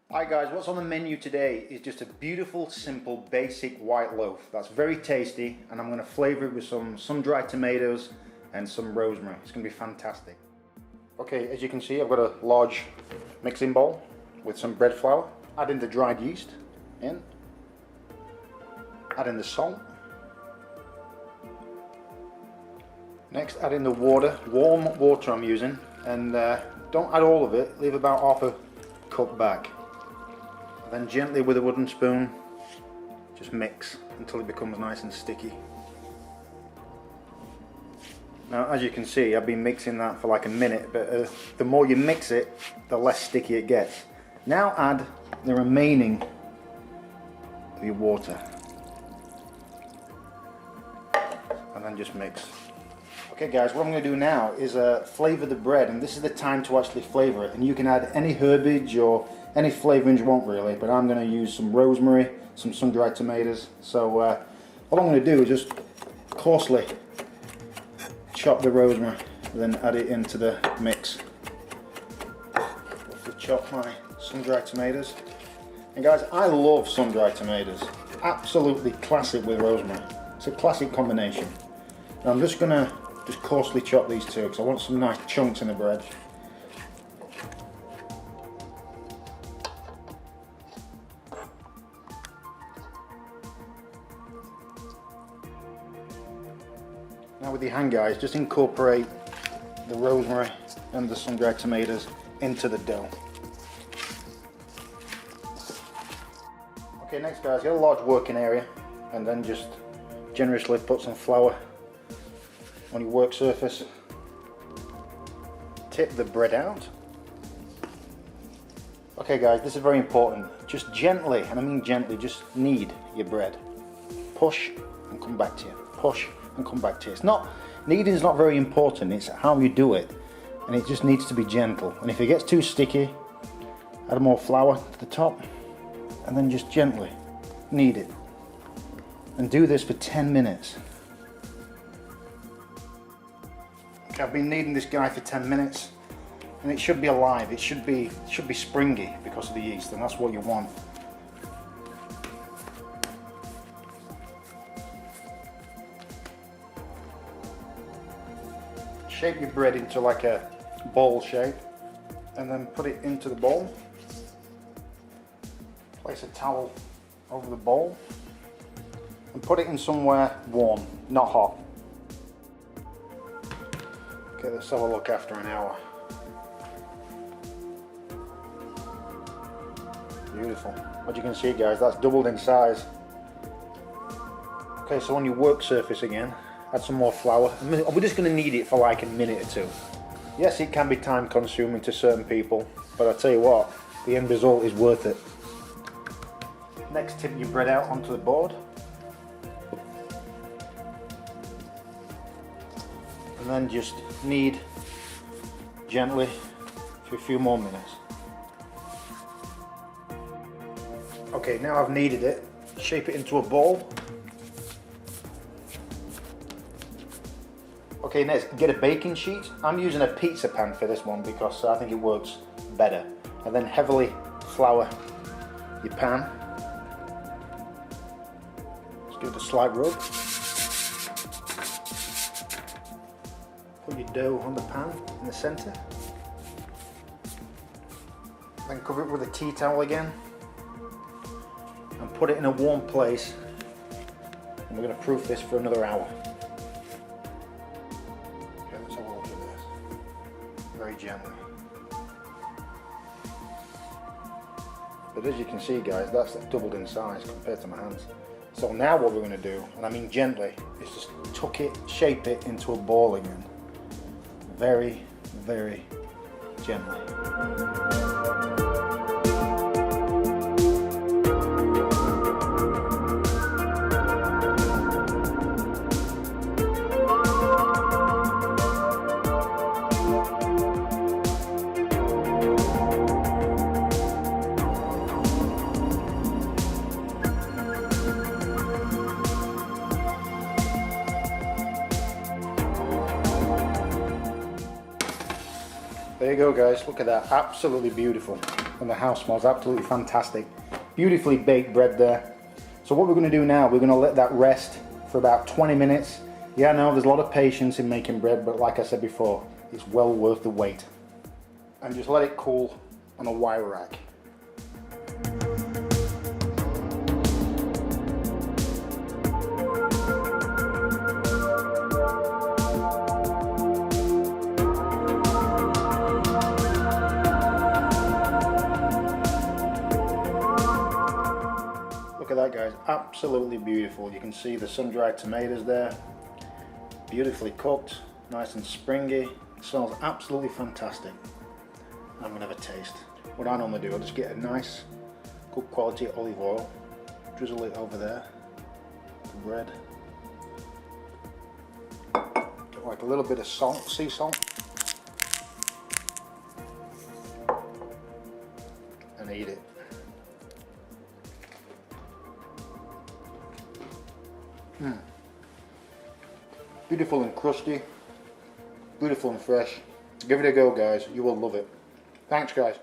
Hi guys, what's on the menu today is just a beautiful, simple, basic white loaf. That's very tasty, and I'm going to flavour it with some sun-dried tomatoes and some rosemary. It's going to be fantastic. Okay, as you can see, I've got a large mixing bowl with some bread flour. Add in the dried yeast in. Add in the salt. Next, add in the water, warm water I'm using, and don't add all of it, leave about half a cup back. Then gently with a wooden spoon, just mix until it becomes nice and sticky. Now as you can see, I've been mixing that for like a minute, but the more you mix it, the less sticky it gets. Now add the remaining of your water. And then just mix. Okay guys, what I'm going to do now is flavour the bread, and this is the time to actually flavour it. And you can add any herbage or any flavourings you want really, but I'm going to use some rosemary, some sun-dried tomatoes. So what I'm going to do is just coarsely chop the rosemary and then add it into the mix. Also chop my sun-dried tomatoes. And guys, I love sun-dried tomatoes. Absolutely classic with rosemary. It's a classic combination. Now I'm just going to coarsely chop these two because I want some nice chunks in the bread. Now with your hand guys, just incorporate the rosemary and the sun-dried tomatoes into the dough. Okay, next guys, get a large working area and then just generously put some flour on your work surface. Tip the bread out. Okay guys, this is very important. Just gently, and I mean gently, just knead your bread. Push and come back to you. Push and come back to you. It's not, kneading is not very important, it's how you do it. And it just needs to be gentle. And if it gets too sticky, add more flour to the top and then just gently knead it. And do this for 10 minutes. Okay, I've been kneading this guy for 10 minutes and it should be alive. It should be springy because of the yeast, and that's what you want. Shape your bread into like a bowl shape and then put it into the bowl. Place a towel over the bowl and put it in somewhere warm, not hot. Okay, let's have a look after an hour. Beautiful. As you can see guys, that's doubled in size. Okay, so on your work surface again, add some more flour. We're just going to knead it for like a minute or two. Yes, it can be time consuming to certain people, but I tell you what, the end result is worth it. Next, tip your bread out onto the board. And then just knead gently for a few more minutes. Okay, now I've kneaded it, shape it into a ball. Okay, next, get a baking sheet. I'm using a pizza pan for this one because I think it works better. And then heavily flour your pan. Just give it a slight rub. Put your dough on the pan in the center. Then cover it with a tea towel again. And put it in a warm place. And we're going to proof this for another hour. Very gently. But as you can see guys, that's doubled in size compared to my hands. So now what we're going to do, and I mean gently, is just tuck it, shape it into a ball again. Very, very gently. There you go guys, look at that, absolutely beautiful. and the house smells absolutely fantastic. Beautifully baked bread there. So what we're going to do now, we're going to let that rest for about 20 minutes. Yeah, I know there's a lot of patience in making bread, but like I said before, it's well worth the wait. And just let it cool on a wire rack. Look at that, guys, absolutely beautiful. You can see the sun-dried tomatoes there, beautifully cooked, nice and springy. It smells absolutely fantastic. I'm gonna have a taste. What I normally do, I just get a nice good quality olive oil, drizzle it over there, the bread, get like a little bit of salt, sea salt, and eat it. Beautiful and crusty, beautiful and fresh. Give it a go, guys, you will love it. Thanks, guys.